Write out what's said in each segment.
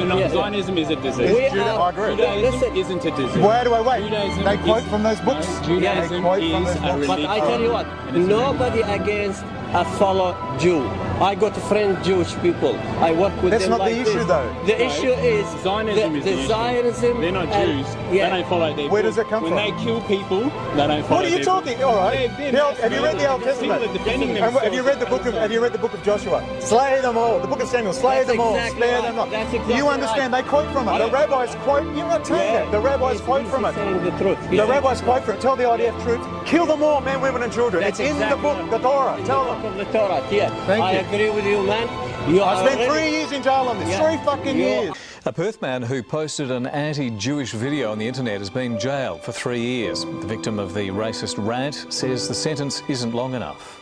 Zionism is a disease. I agree. Judaism isn't a disease. Where do I wait? Judaism They quote from those books? Judaism is a religion. But I tell you what, nobody against a fellow Jew. I got friend Jewish people. I work with That's them not like the issue, this. though. The issue is Zionism is the issue. Zionism. They're not Jews. They don't follow their Where book. does it come when from? When they kill people, they don't follow What are you their talking? book. All right. Have you read the Old People Testament? are defending And have you read the book of Joshua? Slay them all. The book of Samuel. Slay That's them all. exactly Spare right. them not. That's exactly You understand? They quote from it. The rabbis quote. You're not telling that. The rabbis quote from it. Saying the truth. The rabbis quote from it. Tell the IDF troops, kill them all, men, women, and children. That's it's in the exactly book, right. the Torah. Tell The them. book of the Torah. Yeah. Thank I you. agree with you, man. I spent 3 years in jail on this. Yeah. 3 fucking years. A Perth man who posted an anti-Jewish video on the internet has been jailed for 3 years. The victim of the racist rant says the sentence isn't long enough.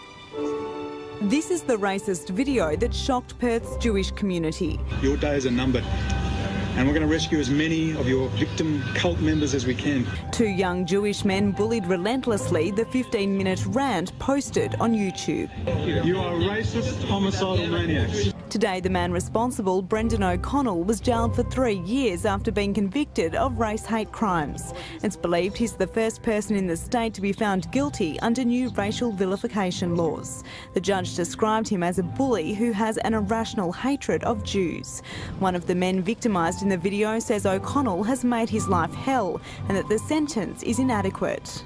This is the racist video that shocked Perth's Jewish community. Your days are numbered, and we're going to rescue as many of your victim cult members as we can. 2 young Jewish men bullied relentlessly the 15-minute rant posted on YouTube. You are racist, homicidal maniacs. Today, the man responsible, Brendan O'Connell, was jailed for 3 years after being convicted of race hate crimes. It's believed he's the first person in the state to be found guilty under new racial vilification laws. The judge described him as a bully who has an irrational hatred of Jews. One of the men victimised in the video says O'Connell has made his life hell and that the sentence is inadequate.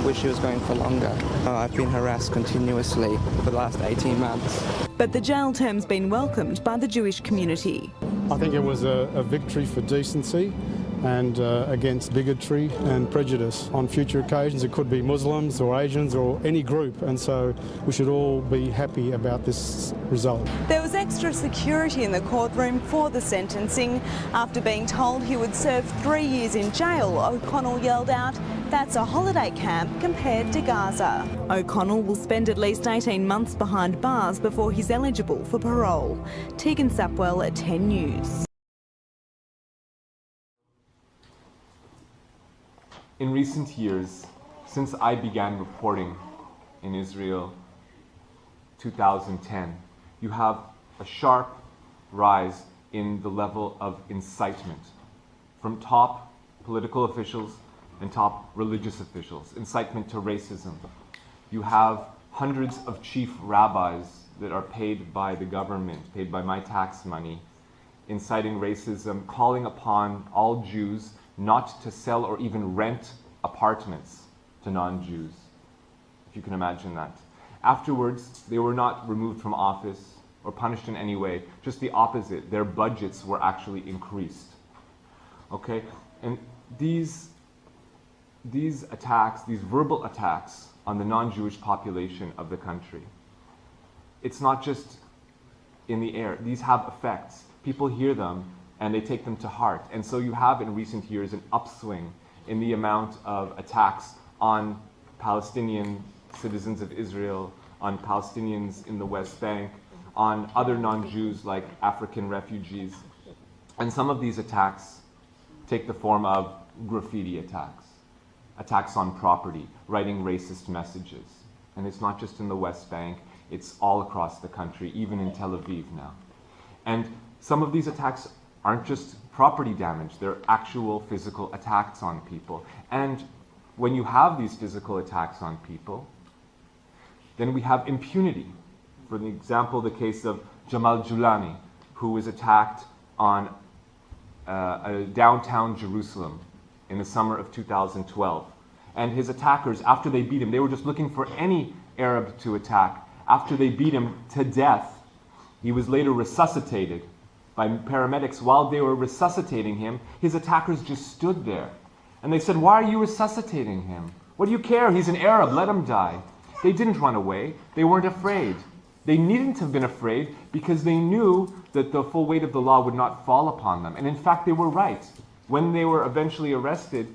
Wish he was going for longer. I've been harassed continuously for the last 18 months. But the jail term's been welcomed by the Jewish community. I think it was a victory for decency and against bigotry and prejudice. On future occasions, it could be Muslims or Asians or any group, and so we should all be happy about this result. There was extra security in the courtroom for the sentencing. After being told he would serve 3 years in jail, O'Connell yelled out, "That's a holiday camp compared to Gaza." O'Connell will spend at least 18 months behind bars before he's eligible for parole. Tegan Sapwell at 10 News. In recent years, since I began reporting in Israel 2010, you have a sharp rise in the level of incitement from top political officials and top religious officials, incitement to racism. You have hundreds of chief rabbis that are paid by the government, paid by my tax money, inciting racism, calling upon all Jews not to sell or even rent apartments to non-Jews, if you can imagine that. Afterwards, they were not removed from office or punished in any way, just the opposite. Their budgets were actually increased. Okay? And these attacks, these verbal attacks on the non-Jewish population of the country, it's not just in the air. These have effects. People hear them and they take them to heart. And so you have in recent years an upswing in the amount of attacks on Palestinian citizens of Israel, on Palestinians in the West Bank, on other non-Jews like African refugees. And some of these attacks take the form of graffiti attacks, attacks on property, writing racist messages. And it's not just in the West Bank, it's all across the country, even in Tel Aviv now. And some of these attacks aren't just property damage, they're actual physical attacks on people. And when you have these physical attacks on people, then we have impunity. For example, the case of Jamal Julani, who was attacked on downtown Jerusalem in the summer of 2012. And his attackers, after they beat him, they were just looking for any Arab to attack. After they beat him to death, he was later resuscitated by paramedics. While they were resuscitating him, his attackers just stood there. And they said, "Why are you resuscitating him? What do you care? He's an Arab, let him die." They didn't run away. They weren't afraid. They needn't have been afraid because they knew that the full weight of the law would not fall upon them. And in fact, they were right. When they were eventually arrested,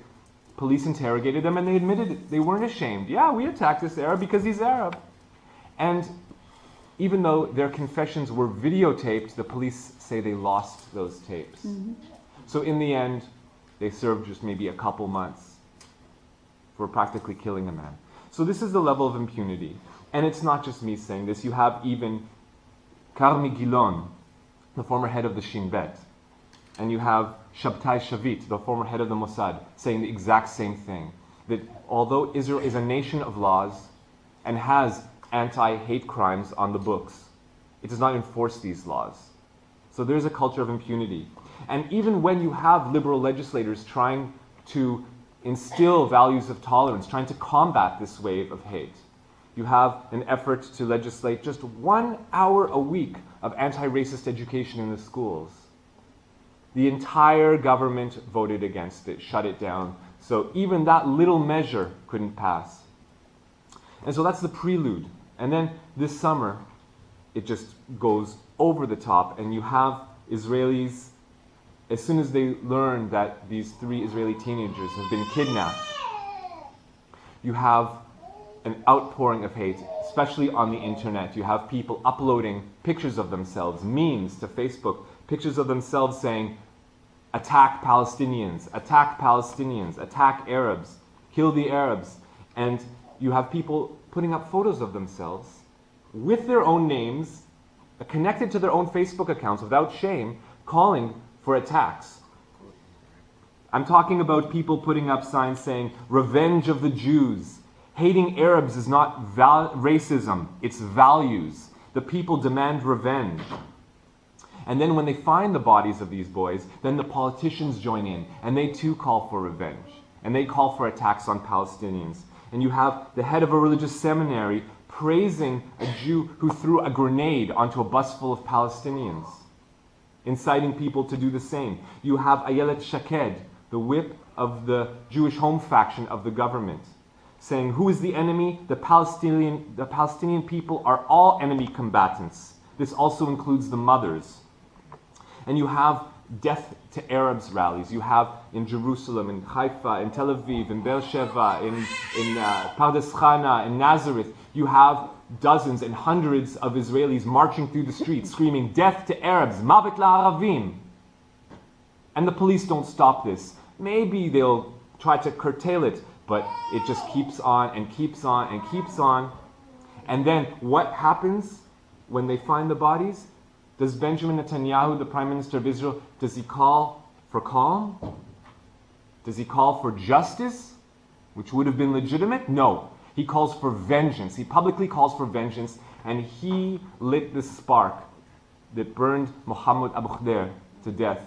police interrogated them and they admitted it. They weren't ashamed. Yeah, we attacked this Arab because he's Arab. And even though their confessions were videotaped, the police say they lost those tapes. Mm-hmm. So in the end, they served just maybe a couple months for practically killing a man. So this is the level of impunity. And it's not just me saying this. You have even Carmi Gilon, the former head of the Shin Bet, And you have Shabtai Shavit, the former head of the Mossad, saying the exact same thing. That although Israel is a nation of laws and has anti-hate crimes on the books, it does not enforce these laws. So there's a culture of impunity. And even when you have liberal legislators trying to instill values of tolerance, trying to combat this wave of hate, you have an effort to legislate just 1 hour a week of anti-racist education in the schools. The entire government voted against it, shut it down. So even that little measure couldn't pass. And so that's the prelude. And then this summer, it just goes over the top, and you have Israelis, as soon as they learn that these 3 Israeli teenagers have been kidnapped, you have an outpouring of hate, especially on the internet. You have people uploading pictures of themselves, memes to Facebook, pictures of themselves saying, attack Palestinians, attack Palestinians, attack Arabs, kill the Arabs. And you have people putting up photos of themselves with their own names, connected to their own Facebook accounts without shame, calling for attacks. I'm talking about people putting up signs saying, revenge of the Jews. Hating Arabs is not racism, it's values. The people demand revenge. And then when they find the bodies of these boys, then the politicians join in, and they too call for revenge. And they call for attacks on Palestinians. And you have the head of a religious seminary praising a Jew who threw a grenade onto a bus full of Palestinians, inciting people to do the same. You have Ayelet Shaked, the whip of the Jewish home faction of the government, saying, who is the enemy? The Palestinian people are all enemy combatants. This also includes the mothers. And you have death to Arabs rallies. You have in Jerusalem, in Haifa, in Tel Aviv, in Beersheba, in Pardes Chana, in Nazareth. You have dozens and hundreds of Israelis marching through the streets, screaming, death to Arabs, Mavet la'Aravim. And the police don't stop this. Maybe they'll try to curtail it, but it just keeps on and keeps on and keeps on. And then what happens when they find the bodies? Does Benjamin Netanyahu, the Prime Minister of Israel, does he call for calm? Does he call for justice, which would have been legitimate? No. He calls for vengeance. He publicly calls for vengeance, and he lit the spark that burned Mohammed Abu Khdeir to death.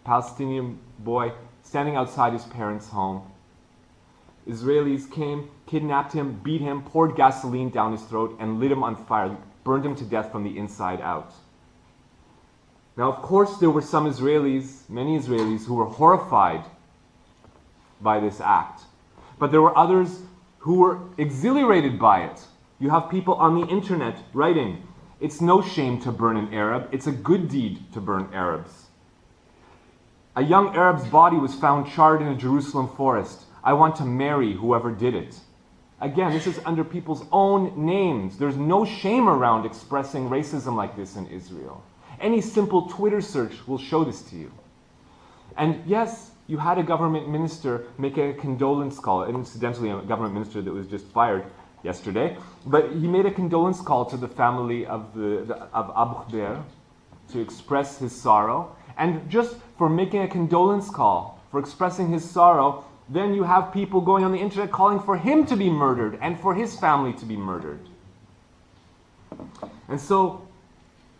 Palestinian boy standing outside his parents' home. Israelis came, kidnapped him, beat him, poured gasoline down his throat, and lit him on fire, burned him to death from the inside out. Now, of course, there were some Israelis, many Israelis, who were horrified by this act. But there were others who were exhilarated by it. You have people on the internet writing, it's no shame to burn an Arab, it's a good deed to burn Arabs. A young Arab's body was found charred in a Jerusalem forest. I want to marry whoever did it. Again, this is under people's own names. There's no shame around expressing racism like this in Israel. Any simple Twitter search will show this to you. And yes, you had a government minister make a condolence call, and incidentally a government minister that was just fired yesterday, but he made a condolence call to the family of Abu Khdeir to express his sorrow. And just for making a condolence call, for expressing his sorrow, then you have people going on the internet calling for him to be murdered and for his family to be murdered. And so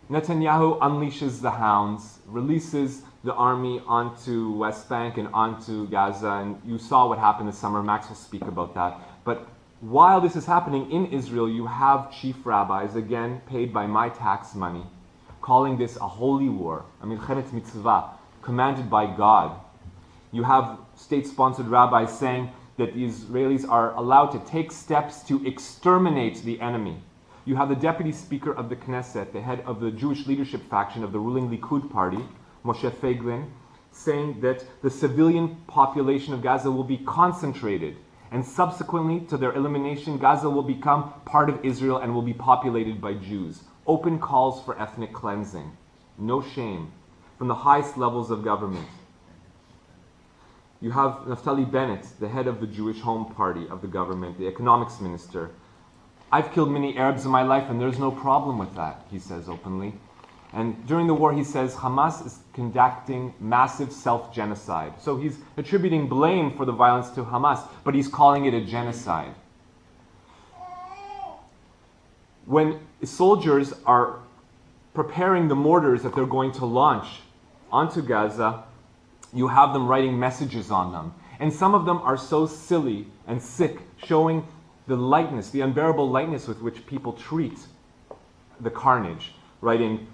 Netanyahu unleashes the hounds, releases the army onto West Bank and onto Gaza, and you saw what happened this summer. Max will speak about that. But while this is happening in Israel, you have chief rabbis, again paid by my tax money, calling this a holy war, a milchemet mitzvah, commanded by God. You have state-sponsored rabbis saying that the Israelis are allowed to take steps to exterminate the enemy. You have the deputy speaker of the Knesset, the head of the Jewish leadership faction of the ruling Likud party, Moshe Feiglin, saying that the civilian population of Gaza will be concentrated, and subsequently to their elimination, Gaza will become part of Israel and will be populated by Jews. Open calls for ethnic cleansing. No shame. From the highest levels of government. You have Naftali Bennett, the head of the Jewish Home Party of the government, the economics minister. I've killed many Arabs in my life and there's no problem with that, he says openly. And during the war, he says Hamas is conducting massive self-genocide. So he's attributing blame for the violence to Hamas, but he's calling it a genocide. When soldiers are preparing the mortars that they're going to launch onto Gaza, you have them writing messages on them. And some of them are so silly and sick, showing the lightness, the unbearable lightness with which people treat the carnage, writing,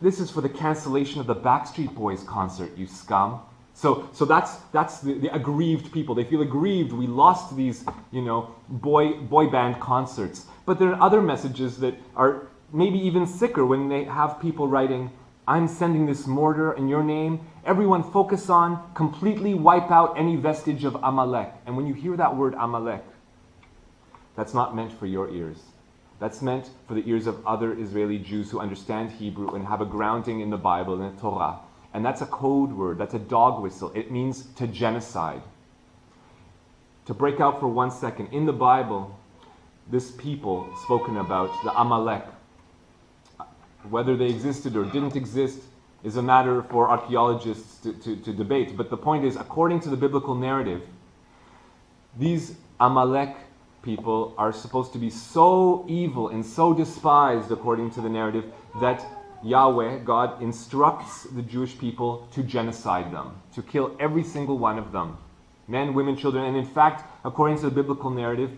"This is for the cancellation of the Backstreet Boys concert, you scum." So that's the aggrieved people. They feel aggrieved. We lost these, boy band concerts. But there are other messages that are maybe even sicker when they have people writing, "I'm sending this mortar in your name. Everyone focus on, completely wipe out any vestige of Amalek." And when you hear that word Amalek, that's not meant for your ears. That's meant for the ears of other Israeli Jews who understand Hebrew and have a grounding in the Bible and the Torah. And that's a code word, that's a dog whistle. It means to genocide. To break out for 1 second, in the Bible, this people spoken about, the Amalek, whether they existed or didn't exist is a matter for archaeologists to debate. But the point is, according to the biblical narrative, these Amalek people are supposed to be so evil and so despised, according to the narrative, that Yahweh, God, instructs the Jewish people to genocide them, to kill every single one of them, men, women, children. And in fact, according to the biblical narrative,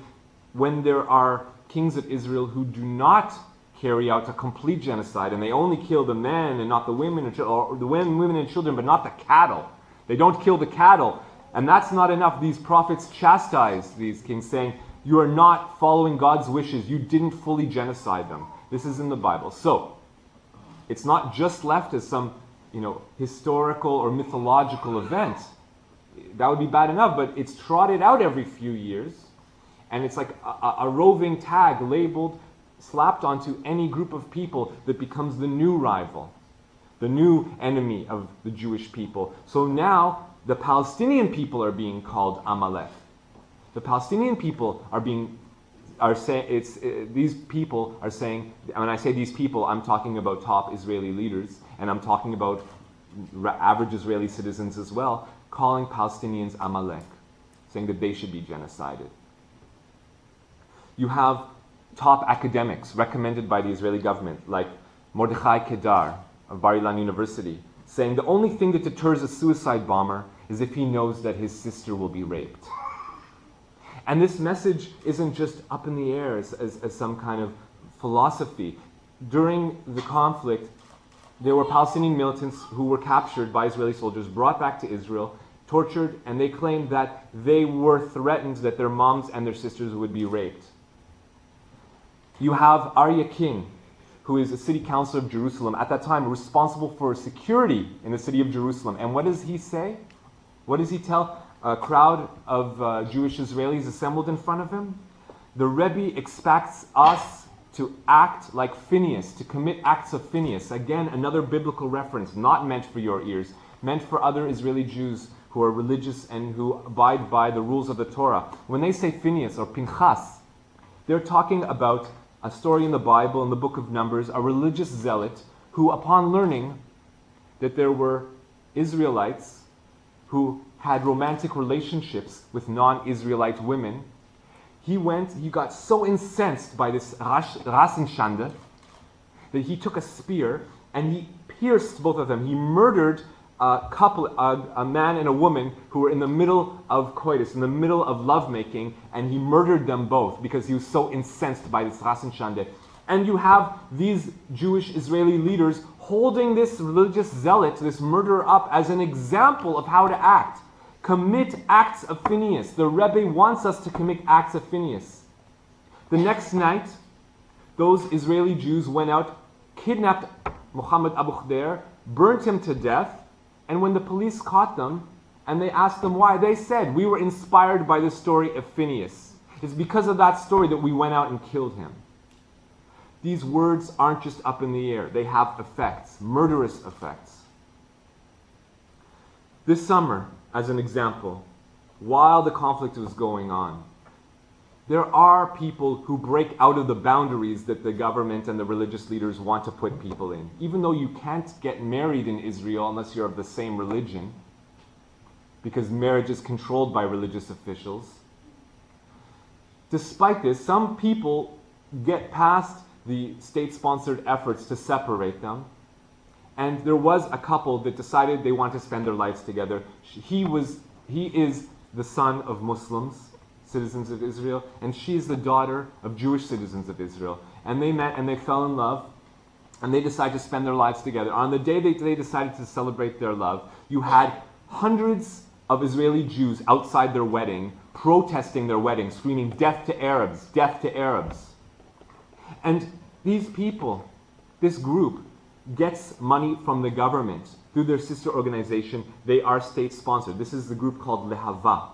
when there are kings of Israel who do not carry out a complete genocide, and they only kill the men and not the women, or the women and children, but not the cattle. They don't kill the cattle. And that's not enough. These prophets chastise these kings, saying, "You are not following God's wishes. You didn't fully genocide them." This is in the Bible. So, it's not just left as some, historical or mythological event. That would be bad enough, but it's trotted out every few years. And it's like a roving tag labeled, slapped onto any group of people that becomes the new rival, the new enemy of the Jewish people. So now the Palestinian people are being called Amalek. The Palestinian people these people are saying, and when I say these people, I'm talking about top Israeli leaders, and I'm talking about average Israeli citizens as well, calling Palestinians Amalek, saying that they should be genocided. You have top academics recommended by the Israeli government, like Mordechai Kedar of Bar Ilan University, saying the only thing that deters a suicide bomber is if he knows that his sister will be raped. And this message isn't just up in the air as some kind of philosophy. During the conflict, there were Palestinian militants who were captured by Israeli soldiers, brought back to Israel, tortured, and they claimed that they were threatened that their moms and their sisters would be raped. You have Aryeh King, who is a city councilor of Jerusalem, at that time responsible for security in the city of Jerusalem. And what does he say? What does he tell a crowd of Jewish Israelis assembled in front of him? The Rebbe expects us to act like Phineas, to commit acts of Phineas. Again, another biblical reference, not meant for your ears, meant for other Israeli Jews who are religious and who abide by the rules of the Torah. When they say Phineas or Pinchas, they're talking about a story in the Bible, in the book of Numbers, a religious zealot who, upon learning that there were Israelites who had romantic relationships with non-Israelite women, he got so incensed by this Rassenschande that he took a spear and he pierced both of them. He murdered a couple, a man and a woman who were in the middle of coitus, in the middle of lovemaking, and he murdered them both because he was so incensed by this Rassenschande. And you have these Jewish Israeli leaders holding this religious zealot, this murderer, up as an example of how to act. Commit acts of Phineas. The Rebbe wants us to commit acts of Phineas. The next night, those Israeli Jews went out, kidnapped Muhammad Abu Khdeir, burnt him to death, and when the police caught them and they asked them why, they said, "We were inspired by the story of Phineas. It's because of that story that we went out and killed him." These words aren't just up in the air. They have effects, murderous effects. This summer, as an example, while the conflict was going on, There are people who break out of the boundaries that the government and the religious leaders want to put people in. Even though you can't get married in Israel unless you're of the same religion, because marriage is controlled by religious officials. Despite this, some people get past the state-sponsored efforts to separate them. And there was a couple that decided they want to spend their lives together. He is the son of Muslims, citizens of Israel, and she is the daughter of Jewish citizens of Israel. And they met and they fell in love, and they decided to spend their lives together. On the day they decided to celebrate their love, you had hundreds of Israeli Jews outside their wedding, protesting their wedding, screaming, "Death to Arabs, death to Arabs." And these people, this group, gets money from the government through their sister organization. They are state-sponsored. This is the group called Lehava.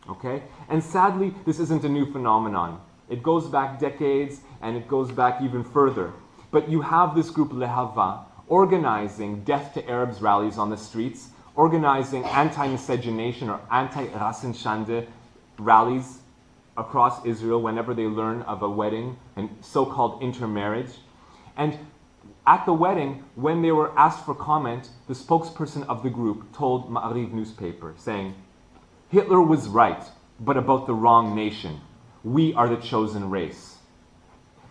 Okay? And sadly, this isn't a new phenomenon. It goes back decades, and it goes back even further. But you have this group, Lehava, organizing Death to Arabs rallies on the streets, organizing anti-miscegenation or anti-Ras and Shande rallies across Israel whenever they learn of a wedding and so-called intermarriage. And at the wedding, when they were asked for comment, the spokesperson of the group told Ma'ariv newspaper, saying, "Hitler was right, but about the wrong nation. We are the chosen race."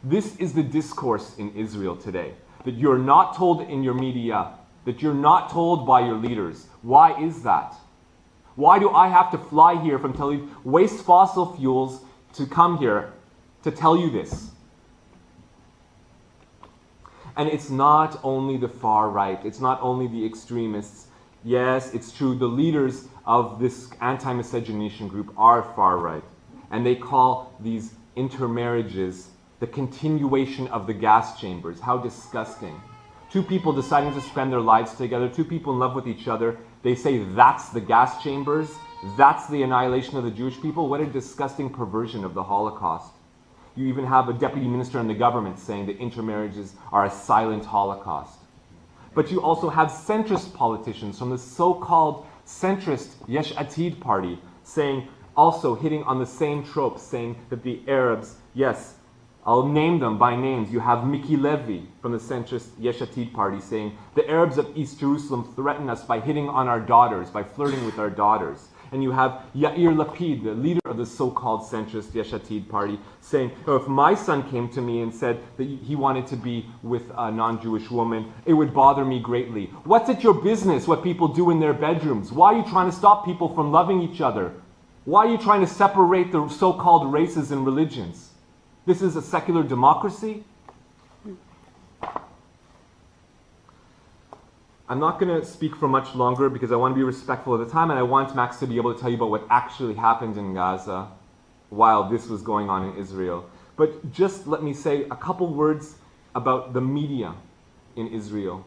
This is the discourse in Israel today, that you're not told in your media, that you're not told by your leaders. Why is that? Why do I have to fly here from Tel Aviv, waste fossil fuels to come here to tell you this? And it's not only the far right, it's not only the extremists. Yes, it's true, the leaders of this anti-miscegenation group are far right. And they call these intermarriages the continuation of the gas chambers. How disgusting. Two people deciding to spend their lives together, two people in love with each other, they say that's the gas chambers, that's the annihilation of the Jewish people. What a disgusting perversion of the Holocaust. You even have a deputy minister in the government saying that intermarriages are a silent Holocaust. But you also have centrist politicians from the so-called centrist Yesh Atid party saying, also hitting on the same tropes, saying that the Arabs, yes, I'll name them by names. You have Miki Levy from the centrist Yesh Atid party saying, the Arabs of East Jerusalem threaten us by hitting on our daughters, by flirting with our daughters. And you have Yair Lapid, the leader of the so-called centrist Yesh Atid party, saying, oh, if my son came to me and said that he wanted to be with a non-Jewish woman, it would bother me greatly. What's it your business what people do in their bedrooms? Why are you trying to stop people from loving each other? Why are you trying to separate the so-called races and religions? This is a secular democracy? I'm not going to speak for much longer because I want to be respectful of the time, and I want Max to be able to tell you about what actually happened in Gaza while this was going on in Israel. But just let me say a couple words about the media in Israel.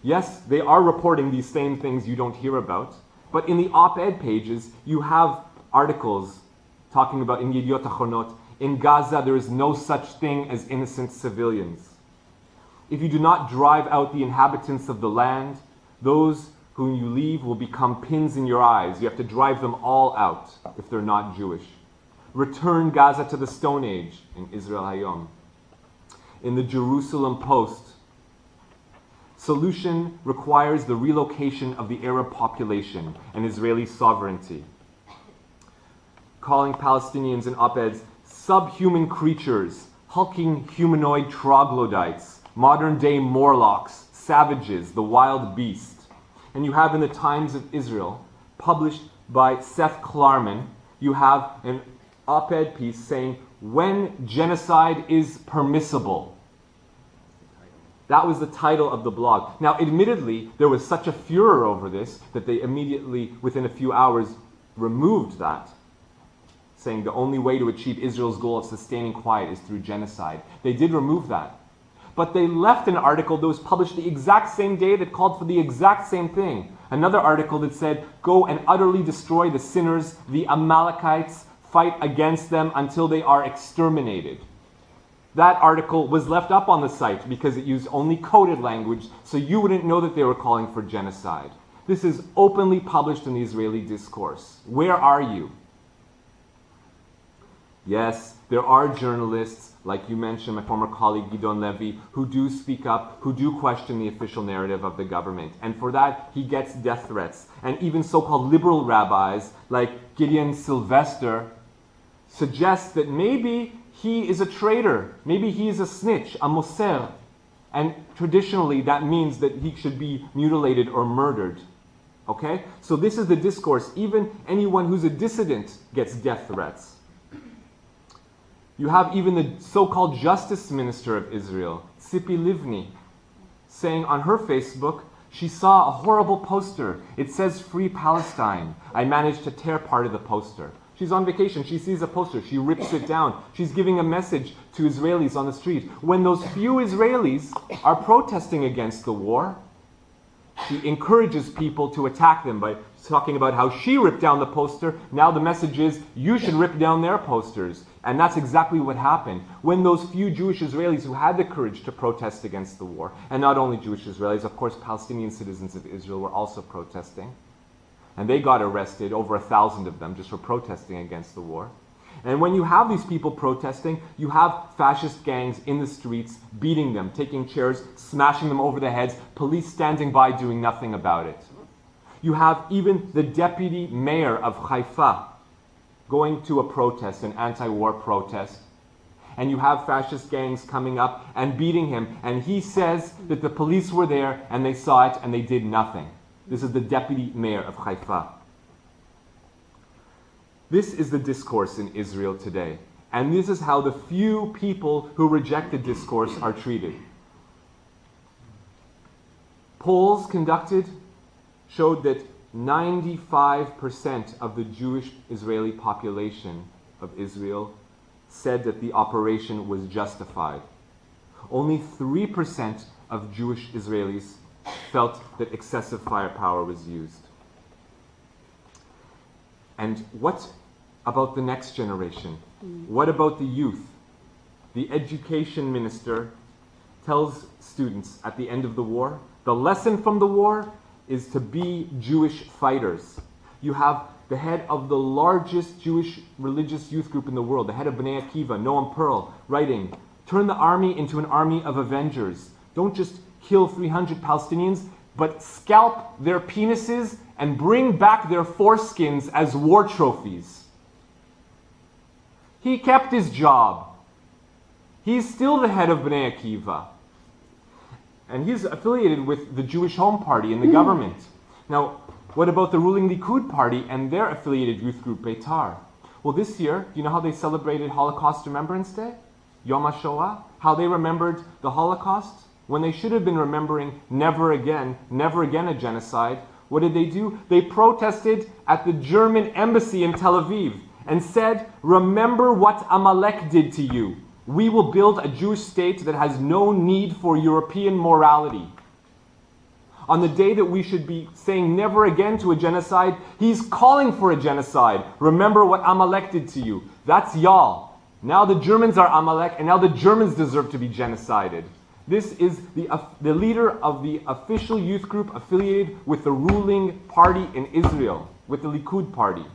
Yes, they are reporting these same things you don't hear about, but in the op-ed pages, you have articles talking about in Yediot Achronot, in Gaza there is no such thing as innocent civilians. If you do not drive out the inhabitants of the land, those whom you leave will become pins in your eyes. You have to drive them all out if they're not Jewish. Return Gaza to the Stone Age in Israel Hayom. In the Jerusalem Post, solution requires the relocation of the Arab population and Israeli sovereignty. Calling Palestinians in op-eds subhuman creatures, hulking humanoid troglodytes, modern-day Morlocks, savages, the wild beast. And you have in the Times of Israel, published by Seth Klarman, you have an op-ed piece saying, when genocide is permissible. That was the title of the blog. Now, admittedly, there was such a furor over this that they immediately, within a few hours, removed that, saying the only way to achieve Israel's goal of sustaining quiet is through genocide. They did remove that. But they left an article that was published the exact same day that called for the exact same thing. Another article that said, go and utterly destroy the sinners, the Amalekites, fight against them until they are exterminated. That article was left up on the site because it used only coded language, so you wouldn't know that they were calling for genocide. This is openly published in the Israeli discourse. Where are you? Yes, there are journalists, like you mentioned, my former colleague Gidon Levy, who do speak up, who do question the official narrative of the government. And for that, he gets death threats. And even so-called liberal rabbis, like Gideon Sylvester, suggest that maybe he is a traitor, maybe he is a snitch, a moser. And traditionally, that means that he should be mutilated or murdered. Okay? So this is the discourse. Even anyone who's a dissident gets death threats. You have even the so-called Justice Minister of Israel, Tzipi Livni, saying on her Facebook, she saw a horrible poster. It says Free Palestine. I managed to tear part of the poster. She's on vacation. She sees a poster. She rips it down. She's giving a message to Israelis on the street. When those few Israelis are protesting against the war, she encourages people to attack them by talking about how she ripped down the poster. Now the message is, you should rip down their posters. And that's exactly what happened. When those few Jewish Israelis who had the courage to protest against the war, and not only Jewish Israelis, of course Palestinian citizens of Israel were also protesting, and they got arrested, over 1,000 of them, just for protesting against the war. And when you have these people protesting, you have fascist gangs in the streets beating them, taking chairs, smashing them over the heads, police standing by doing nothing about it. You have even the deputy mayor of Haifa going to a protest, an anti-war protest, and you have fascist gangs coming up and beating him, and he says that the police were there and they saw it and they did nothing. This is the deputy mayor of Haifa. This is the discourse in Israel today, and this is how the few people who reject the discourse are treated. Polls conducted showed that 95% of the Jewish Israeli population of Israel said that the operation was justified. Only 3% of Jewish Israelis felt that excessive firepower was used. And what about the next generation? What about the youth? The education minister tells students at the end of the war, the lesson from the war is to be Jewish fighters. You have the head of the largest Jewish religious youth group in the world, the head of Bnei Akiva, Noam Pearl, writing, turn the army into an army of avengers. Don't just kill 300 Palestinians, but scalp their penises and bring back their foreskins as war trophies. He kept his job. He's still the head of Bnei Akiva. And he's affiliated with the Jewish Home Party in the government. Now, what about the ruling Likud party and their affiliated youth group, Beitar? Well, this year, do you know how they celebrated Holocaust Remembrance Day? Yom HaShoah? How they remembered the Holocaust? When they should have been remembering never again a genocide, what did they do? They protested at the German embassy in Tel Aviv and said, remember what Amalek did to you. We will build a Jewish state that has no need for European morality. On the day that we should be saying never again to a genocide, he's calling for a genocide. Remember what Amalek did to you. That's y'all. Now the Germans are Amalek, and now the Germans deserve to be genocided. This is the leader of the official youth group affiliated with the ruling party in Israel, with the Likud party.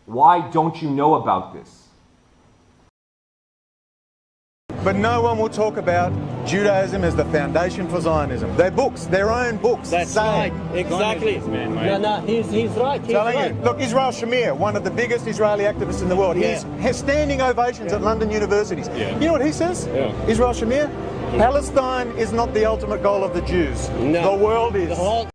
Why don't you know about this? But no one will talk about Judaism as the foundation for Zionism. Their books, their own books. That's right, exactly. No, he's right. He's Telling right. you. Look, Israel Shamir, one of the biggest Israeli activists in the world, he's standing ovations at London universities. You know what he says? Israel Shamir? Palestine is not the ultimate goal of the Jews. No. The world is.